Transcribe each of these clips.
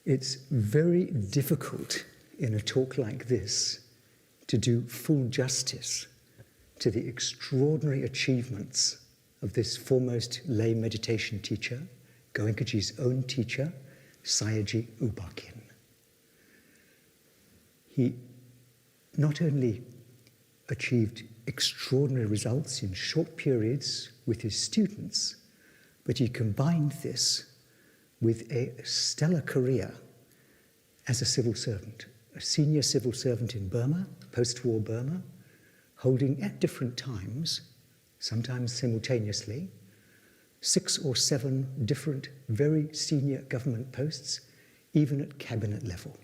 It's very difficult in a talk like this to do full justice to the extraordinary achievements of this foremost lay meditation teacher, Goenkaji's own teacher, Sayagyi Khin. He not only achieved extraordinary results in short periods with his students, but he combined this with a stellar career as a civil servant, a senior civil servant in Burma, post-war Burma, holding at different times, sometimes simultaneously, 6 or 7 different very senior government posts, even at cabinet level.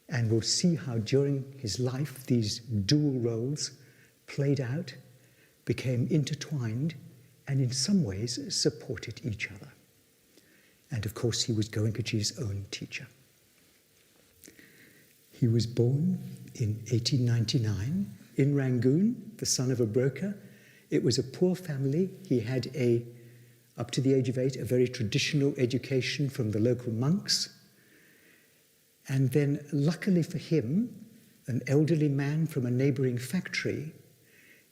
And we'll see how during his life these dual roles played out, became intertwined, and in some ways supported each other. And of course, he was Goenkaji's own teacher. He was born in 1899 in Rangoon, the son of a broker. It was a poor family. He had up to the age of 8, a very traditional education from the local monks. And then, luckily for him, an elderly man from a neighboring factory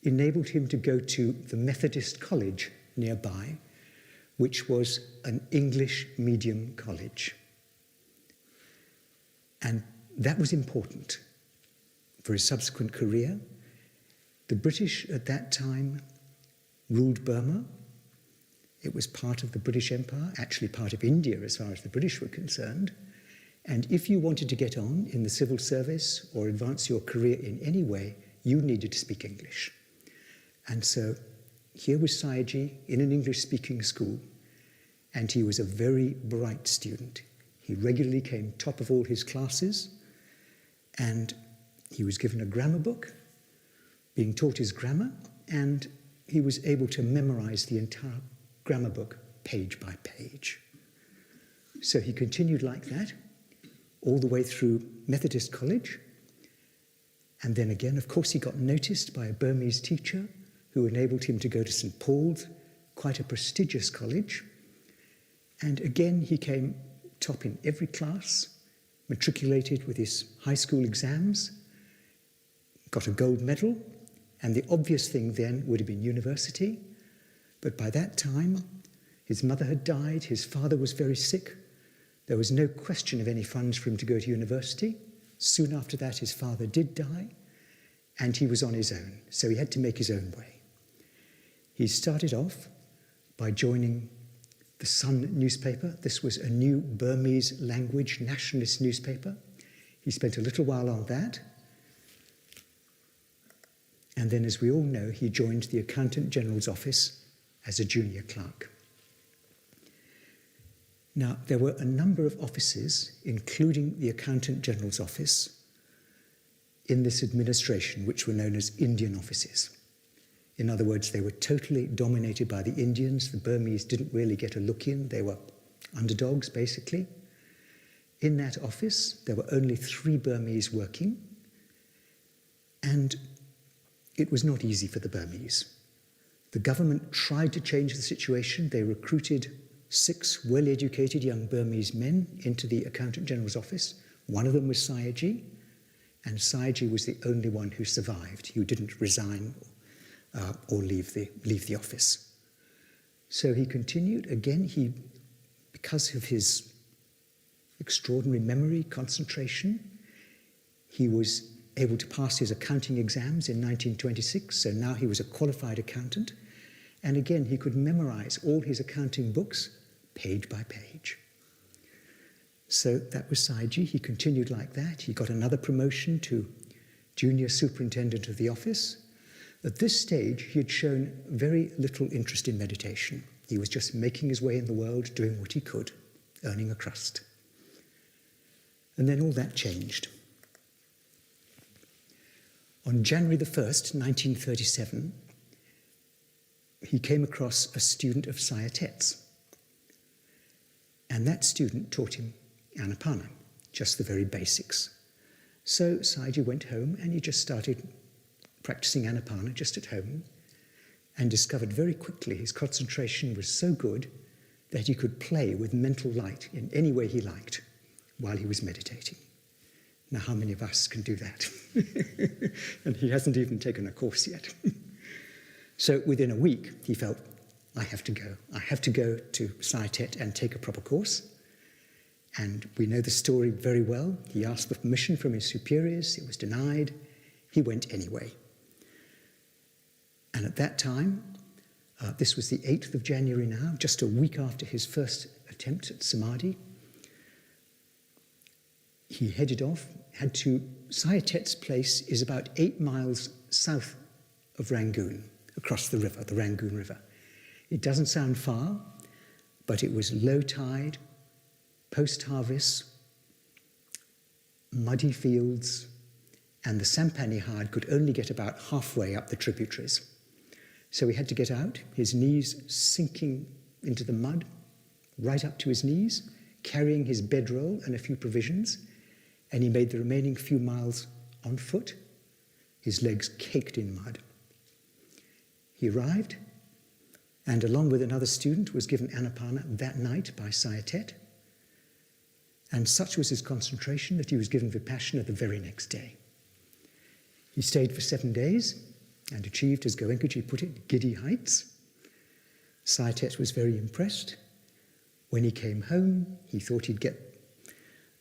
enabled him to go to the Methodist college nearby, which was an English medium college. And that was important for his subsequent career. The British at that time ruled Burma. It was part of the British Empire, actually part of India as far as the British were concerned. And if you wanted to get on in the civil service or advance your career in any way, you needed to speak English. And so here was Sayagyi in an English-speaking school, and he was a very bright student. He regularly came top of all his classes, and he was given a grammar book, being taught his grammar, and he was able to memorize the entire grammar book page by page. So he continued like that all the way through Methodist College. And then again, of course, he got noticed by a Burmese teacher who enabled him to go to St. Paul's, quite a prestigious college. And again, he came top in every class, matriculated with his high school exams, got a gold medal, and the obvious thing then would have been university. But by that time, his mother had died, his father was very sick. There was no question of any funds for him to go to university. Soon after that, his father did die, and he was on his own, so he had to make his own way. He started off by joining the Sun newspaper. This was a new Burmese language nationalist newspaper. He spent a little while on that. And then, as we all know, he joined the Accountant General's office as a junior clerk. Now, there were a number of offices, including the Accountant General's office, in this administration, which were known as Indian offices. In other words, they were totally dominated by the Indians. The Burmese didn't really get a look in. They were underdogs, basically. In that office, there were only 3 Burmese working, and it was not easy for the Burmese. The government tried to change the situation. They recruited 6 well-educated young Burmese men into the Accountant General's office. One of them was Sayagyi, and Sayagyi was the only one who survived, who didn't resign or leave the office. So he continued. Again, because of his extraordinary memory, concentration, he was able to pass his accounting exams in 1926, so now he was a qualified accountant. And again, he could memorize all his accounting books page by page. So that was Sayagyi. He continued like that. He got another promotion to junior superintendent of the office. At this stage, he had shown very little interest in meditation. He was just making his way in the world, doing what he could, earning a crust. And then all that changed. On January the 1st, 1937, he came across a student of Sayatet's. And that student taught him Anapana, just the very basics. So Sayagyi went home and he just started practicing Anapana just at home, and discovered very quickly his concentration was so good that he could play with mental light in any way he liked. while he was meditating. Now, how many of us can do that? And he hasn't even taken a course yet. So within a week, he felt, I have to go. I have to go to Sayagyi and take a proper course. And we know the story very well. He asked for permission from his superiors. It was denied. He went anyway. And at that time, this was the 8th of January now, just a week after his first attempt at Samadhi, he headed off, Sayagyi's place is about 8 miles south of Rangoon, across the river, the Rangoon River. It doesn't sound far, but it was low tide, post-harvest, muddy fields, and the Sampani herd could only get about halfway up the tributaries. So he had to get out, his knees sinking into the mud, right up to his knees, carrying his bedroll and a few provisions, and he made the remaining few miles on foot, his legs caked in mud. He arrived, and along with another student was given Anapana that night by Sayagyi, and such was his concentration that he was given Vipassana the very next day. He stayed for 7 days and achieved, as Goenkaji put it, giddy heights. Sayagyi was very impressed. When he came home, he thought he'd get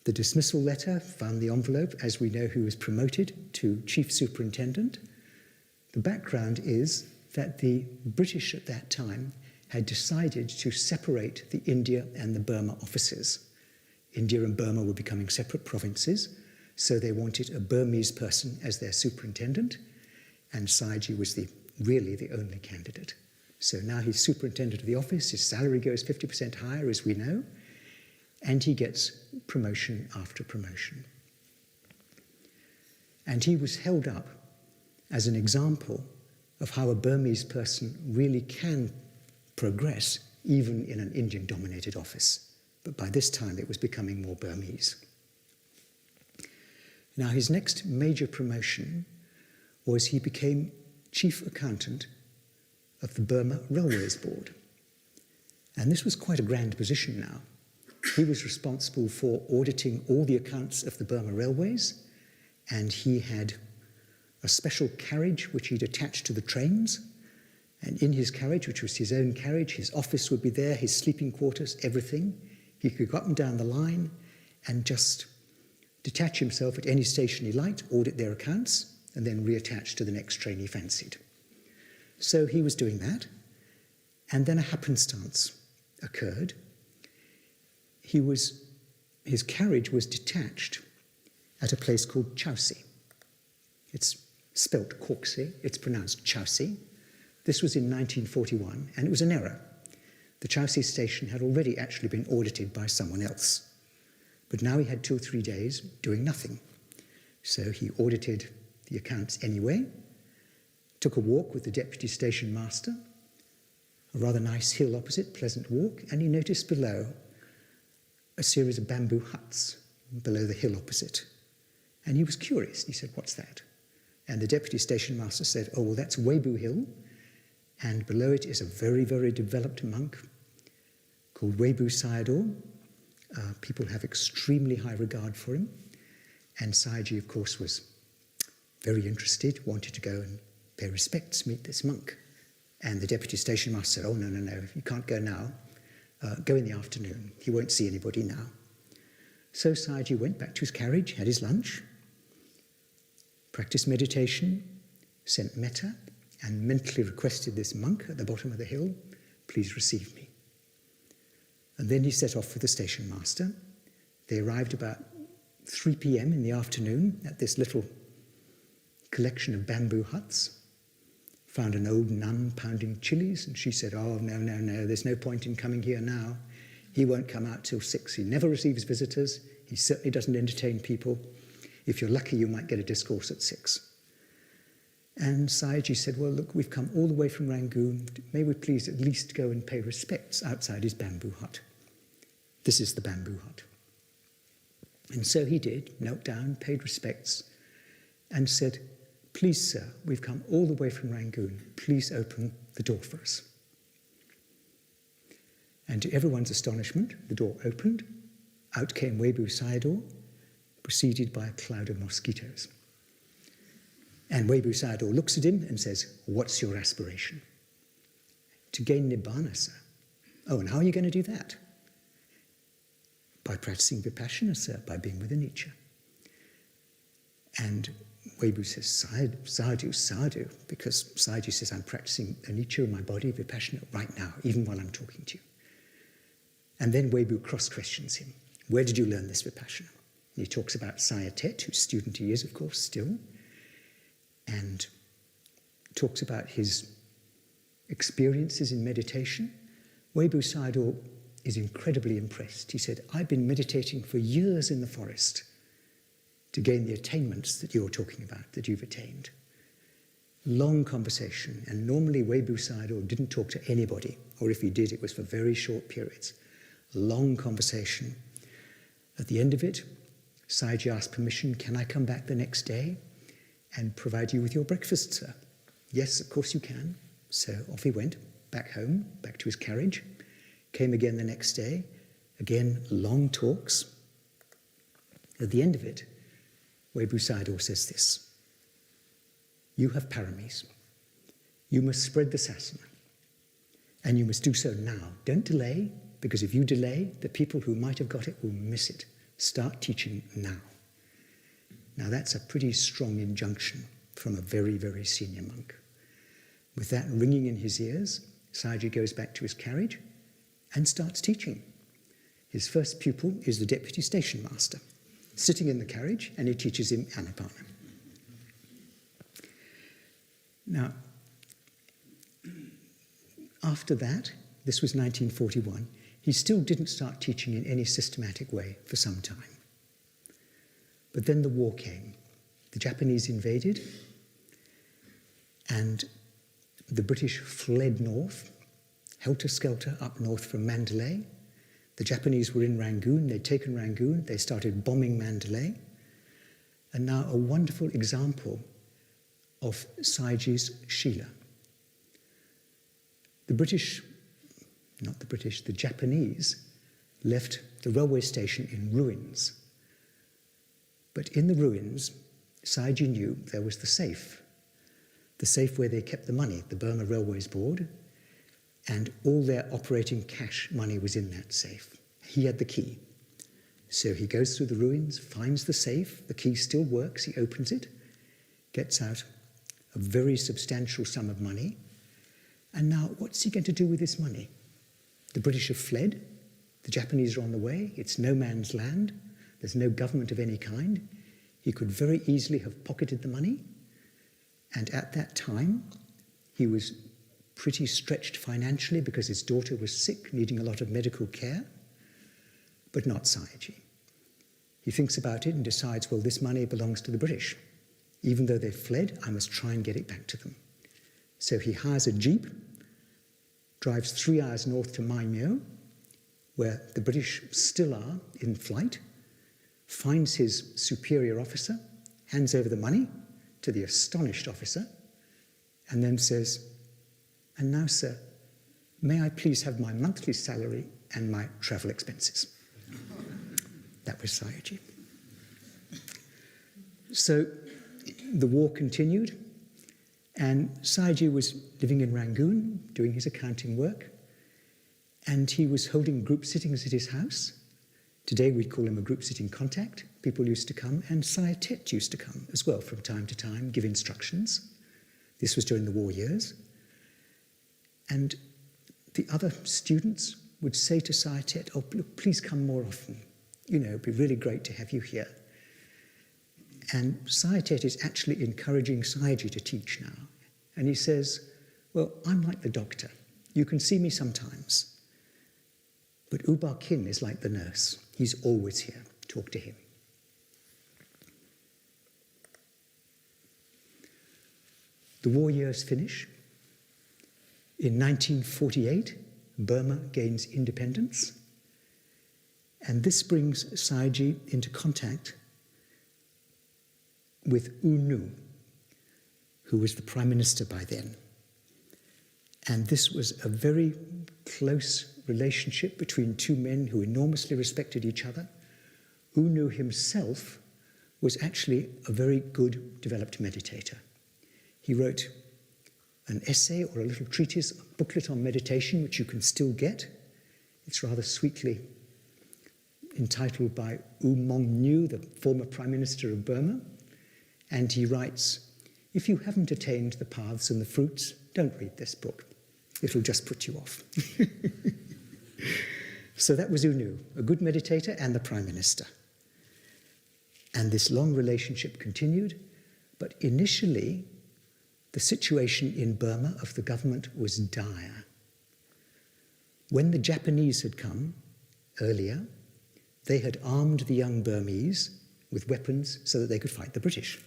the dismissal letter, found the envelope. As we know, he was promoted to chief superintendent. The background is that the British at that time had decided to separate the India and the Burma offices. India and Burma were becoming separate provinces, so they wanted a Burmese person as their superintendent, and Sayagyi was really the only candidate. So now he's superintendent of the office, his salary goes 50% higher, as we know, and he gets promotion after promotion. And he was held up as an example of how a Burmese person really can progress even in an Indian-dominated office. But by this time, it was becoming more Burmese. Now, his next major promotion was he became chief accountant of the Burma Railways Board. And this was quite a grand position now. He was responsible for auditing all the accounts of the Burma Railways, and he had a special carriage which he'd attached to the trains. And in his carriage, which was his own carriage, his office would be there, his sleeping quarters, everything. He could go up and down the line and just detach himself at any station he liked, audit their accounts, and then reattach to the next train he fancied. So he was doing that, and then a happenstance occurred. His carriage was detached at a place called Chowsi. It's spelt Corksey, it's pronounced Chowsi. This was in 1941, and it was an error. The Chowsi station had already actually been audited by someone else. But now he had 2 or 3 days doing nothing. So he audited the accounts anyway, took a walk with the deputy station master, a rather nice hill opposite, pleasant walk, and he noticed below a series of bamboo huts below the hill opposite. And he was curious. He said, "What's that?" And the deputy station master said, "Oh, well, that's Webu Hill, and below it is a very, very developed monk called Webu Sayadaw. People have extremely high regard for him." And Sayagyi, of course, was very interested, wanted to go and pay respects, meet this monk. And the deputy station master said, "Oh, no, you can't go now. Go in the afternoon. He won't see anybody now." So Sayagyi went back to his carriage, had his lunch, practiced meditation, sent metta, and mentally requested this monk at the bottom of the hill, "Please receive me." And then he set off for the station master. They arrived about 3 p.m. in the afternoon at this little collection of bamboo huts, found an old nun pounding chilies, and she said, "Oh, no, there's no point in coming here now. He won't come out till 6. He never receives visitors. He certainly doesn't entertain people. If you're lucky, you might get a discourse at 6. And Sayagyi said, "Well, look, we've come all the way from Rangoon. May we please at least go and pay respects outside his bamboo hut?" This is the bamboo hut. And so he did, knelt down, paid respects, and said, "Please, sir, we've come all the way from Rangoon. Please open the door for us." And to everyone's astonishment, the door opened. Out came Webu Sayadaw, preceded by a cloud of mosquitoes. And Webu Sayadaw looks at him and says, "What's your aspiration?" "To gain Nibbana, sir." "Oh, and how are you going to do that?" "By practicing Vipassana, sir, by being with anicca." And Webu says, "Sadhu, sadhu," because Sayagyi says, "I'm practicing anicca in my body, Vipassana, right now, even while I'm talking to you." And then Webu cross-questions him. "Where did you learn this Vipassana?" And he talks about Sayagyi, whose student he is, of course, still, and talks about his experiences in meditation. Webu Sayadaw is incredibly impressed. He said, "I've been meditating for years in the forest to gain the attainments that you're talking about, that you've attained." Long conversation, and normally Webu Sayadaw didn't talk to anybody, or if he did, it was for very short periods. Long conversation. At the end of it, Sayagyi asked permission, "Can I come back the next day and provide you with your breakfast, sir?" "Yes, of course you can." So off he went, back home, back to his carriage. Came again the next day. Again, long talks. At the end of it, Webu Sayadaw says this: "You have paramis. You must spread the sasana. And you must do so now. Don't delay, because if you delay, the people who might have got it will miss it. Start teaching now." Now that's a pretty strong injunction from a very, very senior monk. With that ringing in his ears, Sayagyi goes back to his carriage and starts teaching. His first pupil is the deputy station master, sitting in the carriage, and he teaches him Anapana. Now, after that, this was 1941, he still didn't start teaching in any systematic way for some time. But then the war came. The Japanese invaded, and the British fled north, helter-skelter up north from Mandalay. The Japanese were in Rangoon. They'd taken Rangoon. They started bombing Mandalay. And now a wonderful example of Sayagyi's Shila. The Japanese left the railway station in ruins. But in the ruins, Sayagyi knew there was the safe where they kept the money, the Burma Railways Board, and all their operating cash money was in that safe. He had the key. So he goes through the ruins, finds the safe, the key still works, he opens it, gets out a very substantial sum of money, and now what's he going to do with this money? The British have fled, the Japanese are on the way, it's no man's land, there's no government of any kind. He could very easily have pocketed the money, and at that time he was pretty stretched financially because his daughter was sick, needing a lot of medical care, but not Sayagyi. He thinks about it and decides, well, this money belongs to the British. Even though they've fled, I must try and get it back to them. So he hires a jeep, drives 3 hours north to Mayhew, where the British still are in flight, finds his superior officer, hands over the money to the astonished officer, and then says, "And now, sir, may I please have my monthly salary and my travel expenses?" That was Sayagyi. So the war continued, and Sayagyi was living in Rangoon, doing his accounting work, and he was holding group sittings at his house. Today we'd call him a group sitting contact. People used to come, and Sayagyi used to come as well from time to time, give instructions. This was during the war years. And the other students would say to Sayagyi, "Oh, look, please come more often. You know, it'd be really great to have you here." And Sayagyi is actually encouraging Sayagyi to teach now. And he says, "Well, I'm like the doctor. You can see me sometimes. But Khin is like the nurse. He's always here. Talk to him." The war years finish. In 1948, Burma gains independence. And this brings Sayagyi into contact with U Nu, who was the prime minister by then. And this was a very close relationship between two men who enormously respected each other, U Nu himself was actually a very good developed meditator. He wrote an essay or a little treatise, a booklet on meditation, which you can still get. It's rather sweetly entitled by U Mong Nyu, the former Prime Minister of Burma. And he writes, if you haven't attained the paths and the fruits, don't read this book. It'll just put you off. So that was U Nu, a good meditator and the Prime Minister. And this long relationship continued, but initially the situation in Burma of the government was dire. When the Japanese had come earlier, they had armed the young Burmese with weapons so that they could fight the British.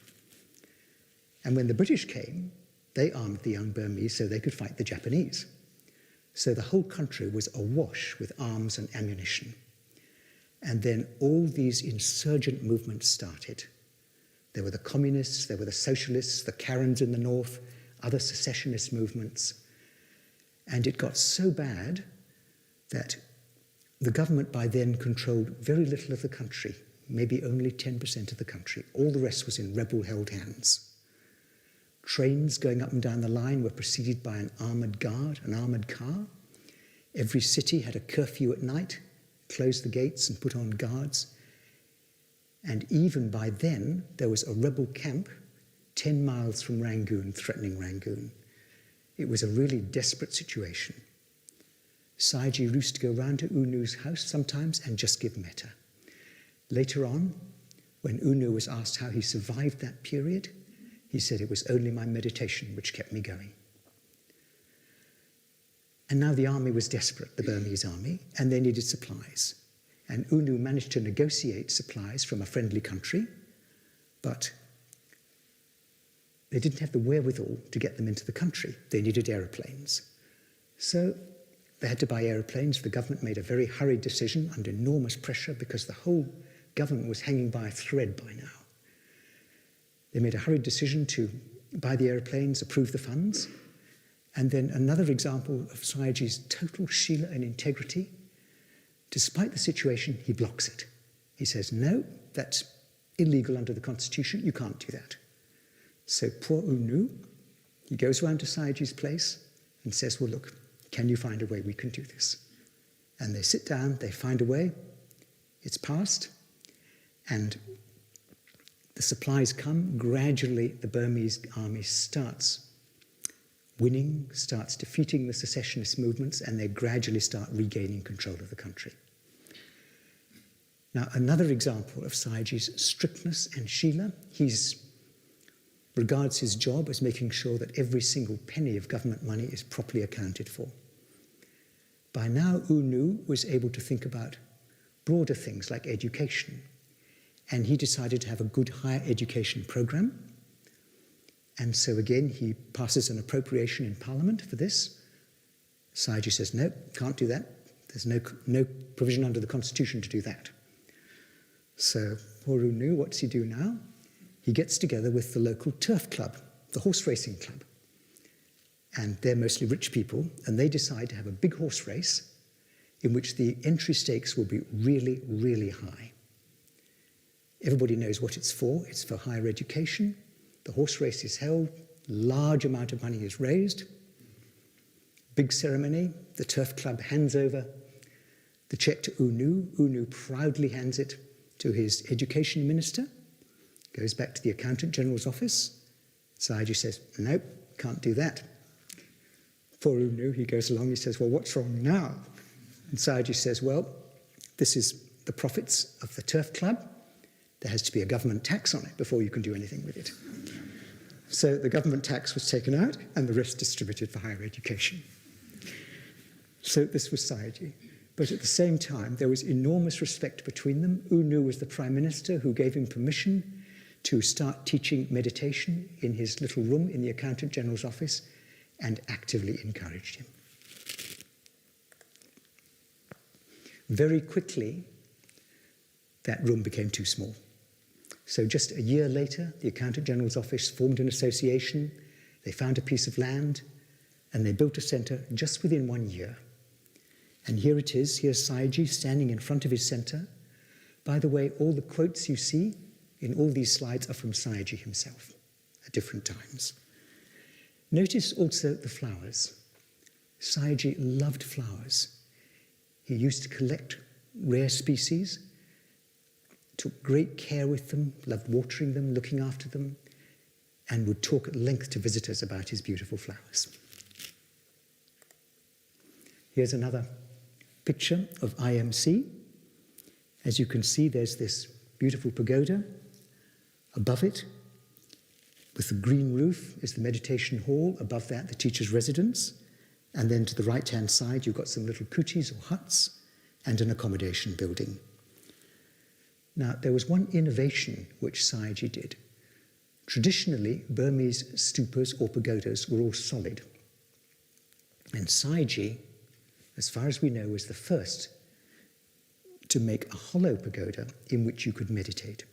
And when the British came, they armed the young Burmese so they could fight the Japanese. So the whole country was awash with arms and ammunition. And then all these insurgent movements started. There were the communists, there were the socialists, the Karens in the north, other secessionist movements. And it got so bad that the government by then controlled very little of the country, maybe only 10% of the country. All the rest was in rebel-held hands. Trains going up and down the line were preceded by an armoured guard, an armoured car. Every city had a curfew at night, closed the gates and put on guards. And even by then, there was a rebel camp 10 miles from Rangoon, threatening Rangoon. It was a really desperate situation. Sayagyi used to go round to U Nu's house sometimes and just give metta. Later on, when U Nu was asked how he survived that period, he said, it was only my meditation which kept me going. And now the army was desperate, the Burmese army, and they needed supplies. And U Nu managed to negotiate supplies from a friendly country, but they didn't have the wherewithal to get them into the country. They needed aeroplanes. So they had to buy aeroplanes. The government made a very hurried decision under enormous pressure because the whole government was hanging by a thread by now. They made a hurried decision to buy the aeroplanes, approve the funds. And then another example of Sayagyi's total Shila and integrity. Despite the situation, he blocks it. He says, no, that's illegal under the constitution. You can't do that. So poor U Nu, he goes around to Sayagyi's place and says, well, look, can you find a way we can do this? And they sit down, they find a way. It's passed. And the supplies come. Gradually, the Burmese army starts winning, starts defeating the secessionist movements, and they gradually start regaining control of the country. Now, another example of Sayagyi's strictness and Shila, he regards his job as making sure that every single penny of government money is properly accounted for. By now, U Nu was able to think about broader things like education, and he decided to have a good higher education program. And so again, he passes an appropriation in Parliament for this. Sayagyi says, no, can't do that. There's no provision under the Constitution to do that. So poor U Nu, what's he do now? He gets together with the local turf club, the horse racing club. And they're mostly rich people, and they decide to have a big horse race in which the entry stakes will be really, really high. Everybody knows what it's for. It's for higher education. The horse race is held, large amount of money is raised, big ceremony, the turf club hands over the check to U Nu. U Nu proudly hands it to his education minister, goes back to the accountant general's office. Sayagyi says, nope, can't do that. Poor U Nu, he goes along, he says, well, what's wrong now? And Sayagyi says, well, this is the profits of the turf club. There has to be a government tax on it before you can do anything with it. So the government tax was taken out and the rest distributed for higher education. So this was Sayagyi. But at the same time, there was enormous respect between them. U Nu was the prime minister who gave him permission to start teaching meditation in his little room in the accountant general's office and actively encouraged him. Very quickly, that room became too small. So just a year later, the Accountant General's Office formed an association, they found a piece of land, and they built a centre just within 1 year. And here it is, here's Sayagyi standing in front of his centre. By the way, all the quotes you see in all these slides are from Sayagyi himself at different times. Notice also the flowers. Sayagyi loved flowers. He used to collect rare species, took great care with them, loved watering them, looking after them, and would talk at length to visitors about his beautiful flowers. Here's another picture of IMC. As you can see, there's this beautiful pagoda. Above it, with the green roof, is the meditation hall. Above that, the teacher's residence. And then to the right-hand side, you've got some little kutis or huts and an accommodation building. Now, there was one innovation which Sayagyi did. Traditionally, Burmese stupas or pagodas were all solid. And Sayagyi, as far as we know, was the first to make a hollow pagoda in which you could meditate.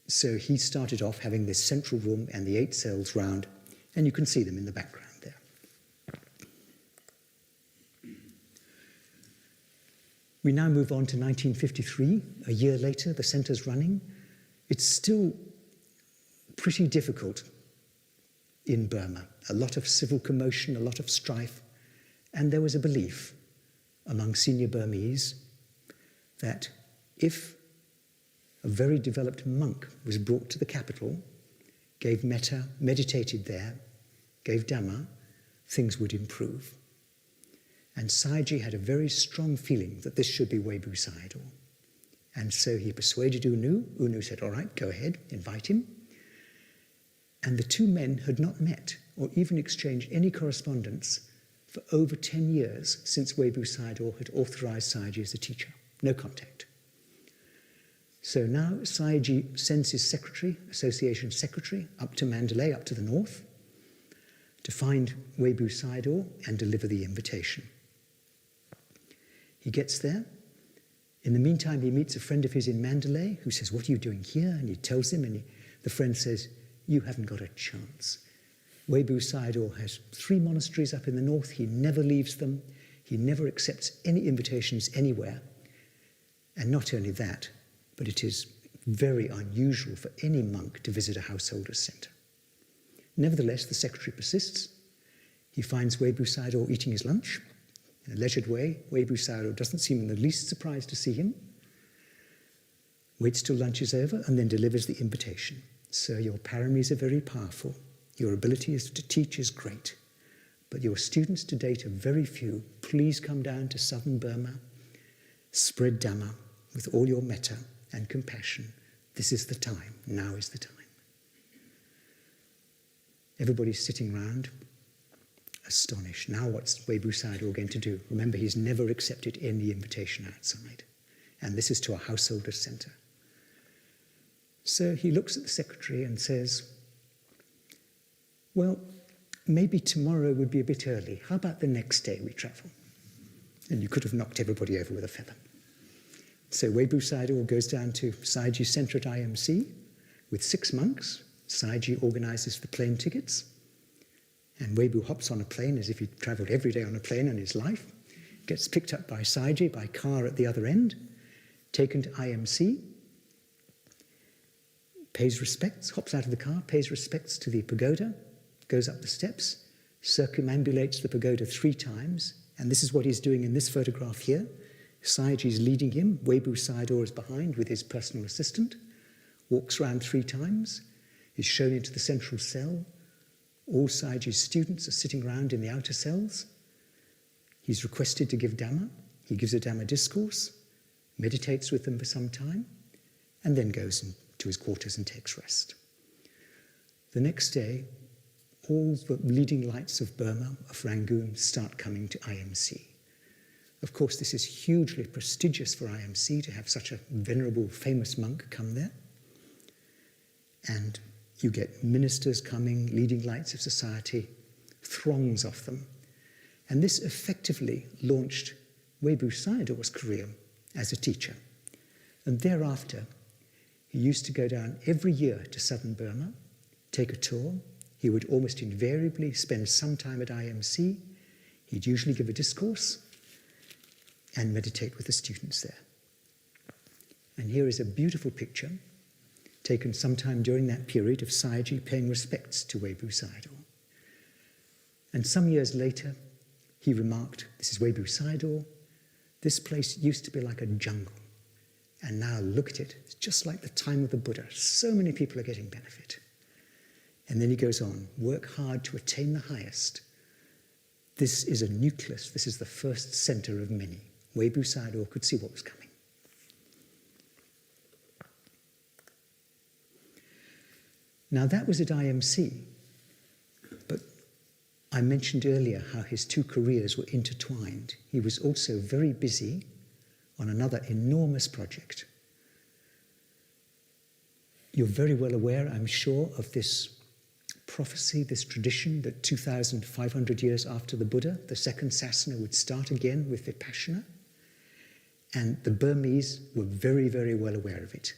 So he started off having this central room and the 8 cells round, and you can see them in the background there. We now move on to 1953. A year later, the centre's running. It's still pretty difficult in Burma. A lot of civil commotion, a lot of strife, and there was a belief among senior Burmese that if a very developed monk was brought to the capital, gave metta, meditated there, gave Dhamma, things would improve. And Sayagyi had a very strong feeling that this should be Webu Sayadaw. And so he persuaded U Nu. U Nu said, all right, go ahead, invite him. And the two men had not met or even exchanged any correspondence for over 10 years since Webu Sayadaw had authorized Sayagyi as a teacher. No contact. So now Sayagyi sends his secretary, association secretary, up to Mandalay, up to the north, to find Webu Sayadaw and deliver the invitation. He gets there. In the meantime, he meets a friend of his in Mandalay who says, what are you doing here? And he tells him, and the friend says, you haven't got a chance. Webu Sayadaw has 3 monasteries up in the north. He never leaves them. He never accepts any invitations anywhere. And not only that, but it is very unusual for any monk to visit a householder's centre. Nevertheless, the secretary persists. He finds Webu Sayadaw eating his lunch in a leisured way. Webu Sayadaw doesn't seem in the least surprised to see him, waits till lunch is over, and then delivers the invitation. Sir, your paramis are very powerful. Your ability to teach is great, but your students to date are very few. Please come down to southern Burma, spread Dhamma with all your metta and compassion. This is the time. Now is the time. Everybody's sitting round, astonished. Now what's Webu Sayadaw going to do? Remember, he's never accepted any invitation outside. And this is to a householder's centre. So he looks at the secretary and says, well, maybe tomorrow would be a bit early. How about the next day we travel? And you could have knocked everybody over with a feather. So Webu Sayadaw goes down to Sayagyi's centre at IMC with 6 monks. Sayagyi organises the plane tickets. And Webu hops on a plane as if he'd travelled every day on a plane in his life, gets picked up by Sayagyi by car at the other end, taken to IMC, pays respects, hops out of the car, pays respects to the pagoda, goes up the steps, circumambulates the pagoda 3 times, and this is what he's doing in this photograph here. Sayagyi is leading him, Webu Sayadaw is behind with his personal assistant, walks around 3 times, is shown into the central cell. All Sayagyi's students are sitting around in the outer cells. He's requested to give Dhamma. He gives a Dhamma discourse, meditates with them for some time, and then goes to his quarters and takes rest. The next day, all the leading lights of Burma, of Rangoon, start coming to IMC. Of course, this is hugely prestigious for IMC to have such a venerable, famous monk come there. And you get ministers coming, leading lights of society, throngs of them. And this effectively launched Webu Sayadaw's career as a teacher. And thereafter, he used to go down every year to southern Burma, take a tour. He would almost invariably spend some time at IMC. He'd usually give a discourse and meditate with the students there. And here is a beautiful picture taken sometime during that period of Sayagyi paying respects to Webu Sayadaw. And some years later, he remarked, this is Webu Sayadaw, this place used to be like a jungle. And now look at it, it's just like the time of the Buddha. So many people are getting benefit. And then he goes on, work hard to attain the highest. This is a nucleus, this is the first center of many. Webu Sayadaw could see what was coming. Now that was at IMC, but I mentioned earlier how his two careers were intertwined. He was also very busy on another enormous project. You're very well aware, I'm sure, of this prophecy, this tradition that 2,500 years after the Buddha, the second sasana would start again with Vipassana. And the Burmese were very, very well aware of it.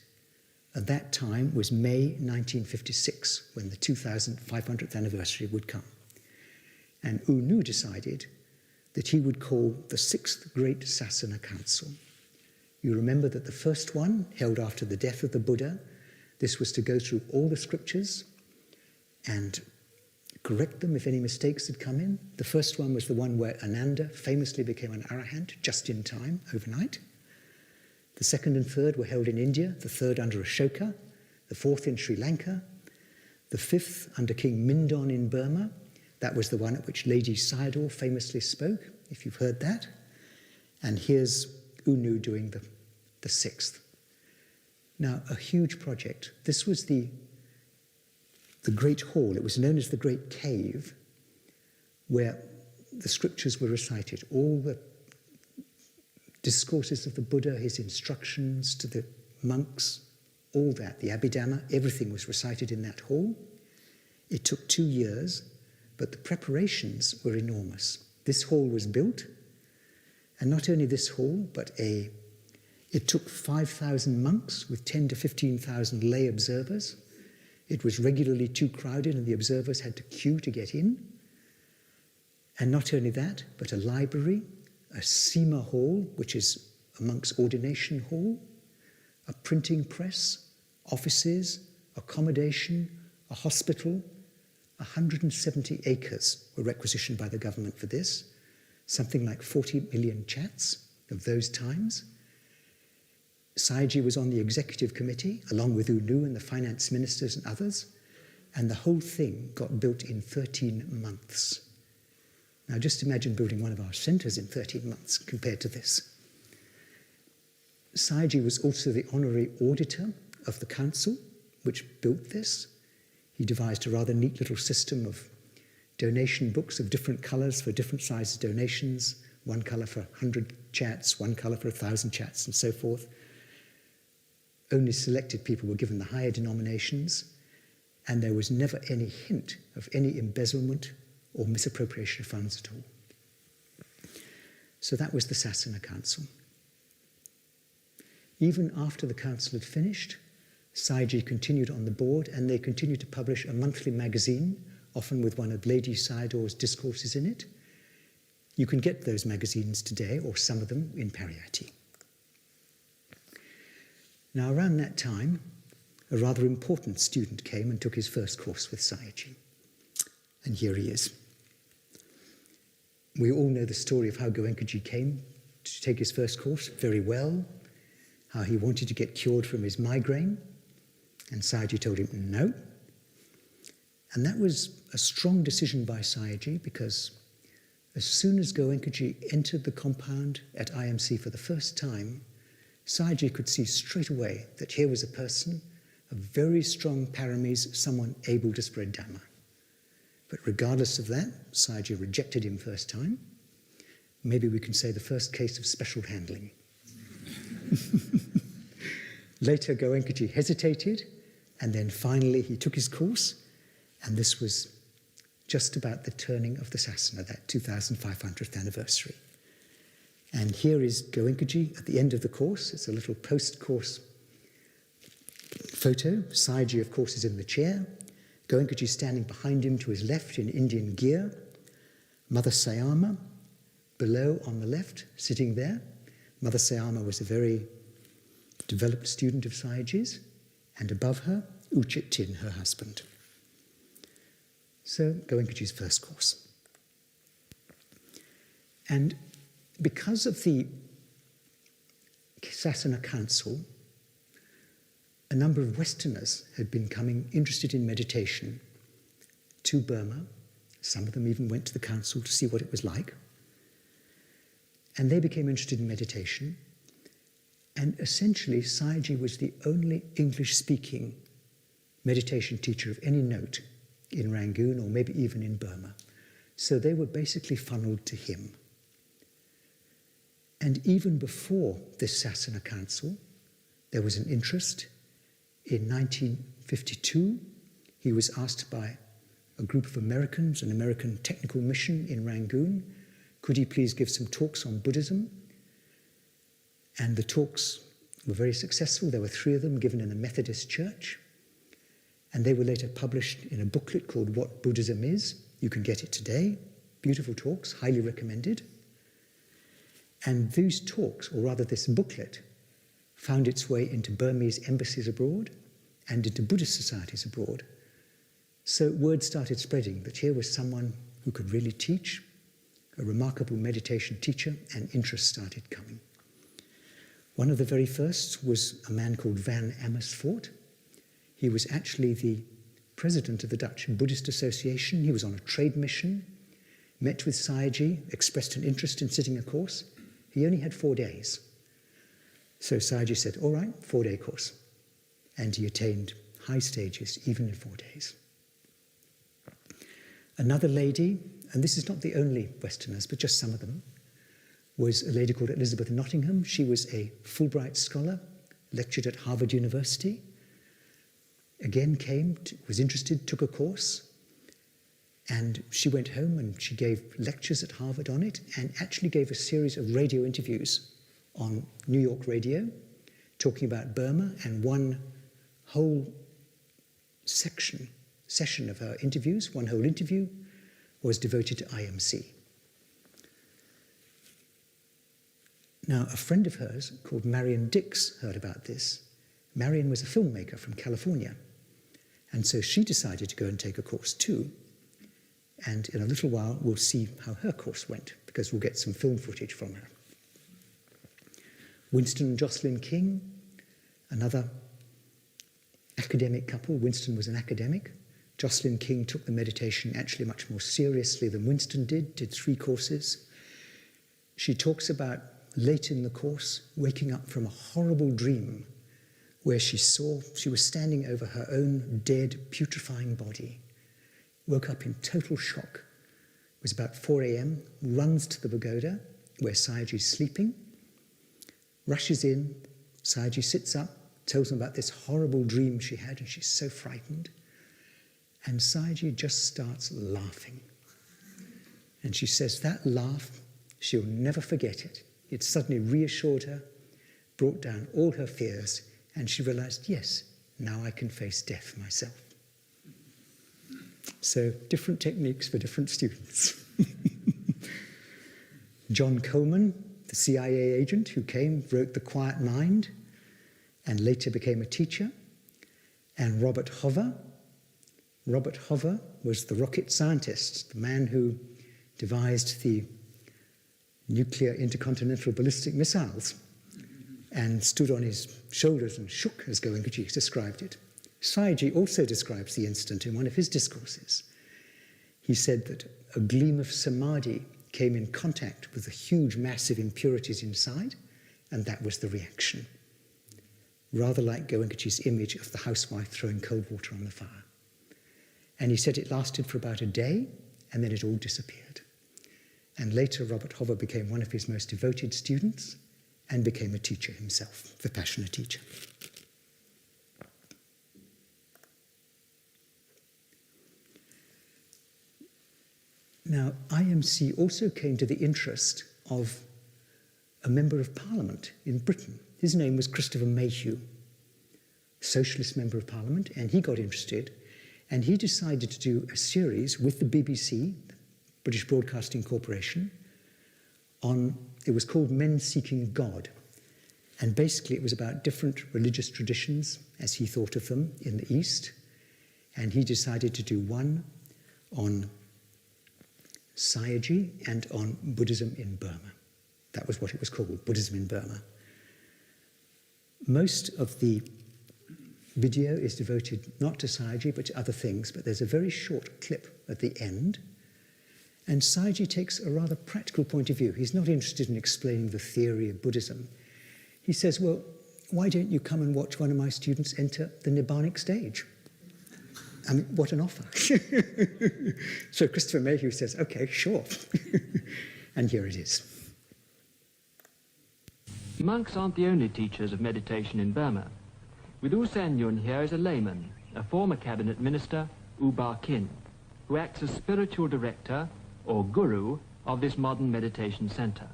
At that time was May 1956, when the 2,500th anniversary would come. And U Nu decided that he would call the Sixth Great Sasana Council. You remember that the first one, held after the death of the Buddha, this was to go through all the scriptures and correct them if any mistakes had come in. The first one was the one where Ananda famously became an arahant just in time, overnight. The second and third were held in India, the third under Ashoka, the fourth in Sri Lanka, the fifth under King Mindon in Burma. That was the one at which Lady Sayadaw famously spoke, if you've heard that. And here's U Nu doing the sixth. Now, a huge project. This was the Great Hall. It was known as the Great Cave, where the scriptures were recited. All the discourses of the Buddha, his instructions to the monks, all that, the Abhidhamma, everything was recited in that hall. It took 2 years, but the preparations were enormous. This hall was built, and not only this hall, but it took 5,000 monks with 10 to 15,000 lay observers. It was regularly too crowded, and the observers had to queue to get in. And not only that, but a library, a Sema hall, which is a monk's ordination hall, a printing press, offices, accommodation, a hospital. 170 acres were requisitioned by the government for this, something like 40 million chats of those times. Sayagyi was on the executive committee, along with U Nu and the finance ministers and others, and the whole thing got built in 13 months. Now just imagine building one of our centres in 13 months compared to this. Sayagyi was also the honorary auditor of the council, which built this. He devised a rather neat little system of donation books of different colours for different sizes donations, one colour for 100 chats, one colour for 1,000 chats, and so forth. Only selected people were given the higher denominations, and there was never any hint of any embezzlement or misappropriation of funds at all. So that was the Sasana Council. Even after the council had finished, Sayagyi continued on the board, and they continued to publish a monthly magazine, often with one of Lady Sayadaw's discourses in it. You can get those magazines today, or some of them, in Pariyatti. Now, around that time, a rather important student came and took his first course with Sayagyi. And here he is. We all know the story of how Goenkaji came to take his first course very well, how he wanted to get cured from his migraine, and Sayagyi told him no. And that was a strong decision by Sayagyi, because as soon as Goenkaji entered the compound at IMC for the first time, Sayagyi could see straight away that here was a person of very strong paramis, someone able to spread Dhamma. But regardless of that, Sayagyi rejected him first time. Maybe we can say the first case of special handling. Later, Goenkaji hesitated, and then finally he took his course, and this was just about the turning of the Sasana, that 2500th anniversary. And here is Goenkaji at the end of the course. It's a little post-course photo. Sayagyi, of course, is in the chair. Goenkaji standing behind him to his left in Indian gear. Mother Sayama below on the left, sitting there. Mother Sayama was a very developed student of Sayagyi's, and above her, Uchit Tin, her husband. So, Goenkaji's first course. And because of the Sasana Council, a number of Westerners had been coming interested in meditation to Burma. Some of them even went to the council to see what it was like. And they became interested in meditation. And essentially, Sayagyi was the only English-speaking meditation teacher of any note in Rangoon, or maybe even in Burma. So they were basically funneled to him. And even before this Sasana Council, there was an interest. In 1952, he was asked by a group of Americans, an American technical mission in Rangoon, could he please give some talks on Buddhism? And the talks were very successful. There were 3 of them given in a Methodist church. And they were later published in a booklet called What Buddhism Is. You can get it today. Beautiful talks, highly recommended. And these talks, or rather this booklet, found its way into Burmese embassies abroad and into Buddhist societies abroad. So word started spreading that here was someone who could really teach, a remarkable meditation teacher, and interest started coming. One of the very first was a man called Van Amersfoort. He was actually the president of the Dutch Buddhist Association. He was on a trade mission, met with Sayagyi, expressed an interest in sitting a course. He only had 4 days. So Sayagyi said, all right, 4-day course. And he attained high stages, even in 4 days. Another lady, and this is not the only Westerners, but just some of them, was a lady called Elizabeth Nottingham. She was a Fulbright scholar, lectured at Harvard University. Again was interested, took a course, and she went home and she gave lectures at Harvard on it, and actually gave a series of radio interviews on New York radio, talking about Burma, and one whole session of her interviews, one whole interview, was devoted to IMC. Now, a friend of hers called Marion Dix heard about this. Marion was a filmmaker from California, and so she decided to go and take a course too. And in a little while, we'll see how her course went, because we'll get some film footage from her. Winston and Jocelyn Khin, another academic couple. Winston was an academic. Jocelyn Khin took the meditation actually much more seriously than Winston did 3 courses. She talks about, late in the course, waking up from a horrible dream where she was standing over her own dead, putrefying body. Woke up in total shock. It was about 4 a.m., runs to the pagoda where Sayagyi's sleeping, rushes in. Sayagyi sits up, tells him about this horrible dream she had, and she's so frightened. And Sayagyi just starts laughing. And she says that laugh, she'll never forget it. It suddenly reassured her, brought down all her fears, and she realized, yes, now I can face death myself. So, different techniques for different students. John Coleman, the CIA agent who came, wrote The Quiet Mind, and later became a teacher. And Robert Hoover. Robert Hoover was the rocket scientist, the man who devised the nuclear intercontinental ballistic missiles, and stood on his shoulders and shook, as Goenkaji described it. Sayagyi also describes the incident in one of his discourses. He said that a gleam of samadhi came in contact with the huge mass of impurities inside, and that was the reaction. Rather like Goenkaji's image of the housewife throwing cold water on the fire. And he said it lasted for about a day, and then it all disappeared. And later, Robert Hoover became one of his most devoted students and became a teacher himself, Vipassana teacher. Now, IMC also came to the interest of a member of Parliament in Britain. His name was Christopher Mayhew, socialist member of Parliament, and he got interested, and he decided to do a series with the BBC, British Broadcasting Corporation, on, it was called Men Seeking God. And basically it was about different religious traditions as he thought of them in the East. And he decided to do one on Sayagyi and on Buddhism in Burma. That was what it was called, Buddhism in Burma. Most of the video is devoted not to Sayagyi but to other things, but there's a very short clip at the end. And Sayagyi takes a rather practical point of view. He's not interested in explaining the theory of Buddhism. He says, well, why don't you come and watch one of my students enter the Nibbanic stage? I mean, what an offer. So Christopher Mayhew says, okay, sure. And here it is. Monks aren't the only teachers of meditation in Burma. With U San Yun here is a layman, a former cabinet minister, U Ba Khin, who acts as spiritual director, or guru, of this modern meditation center.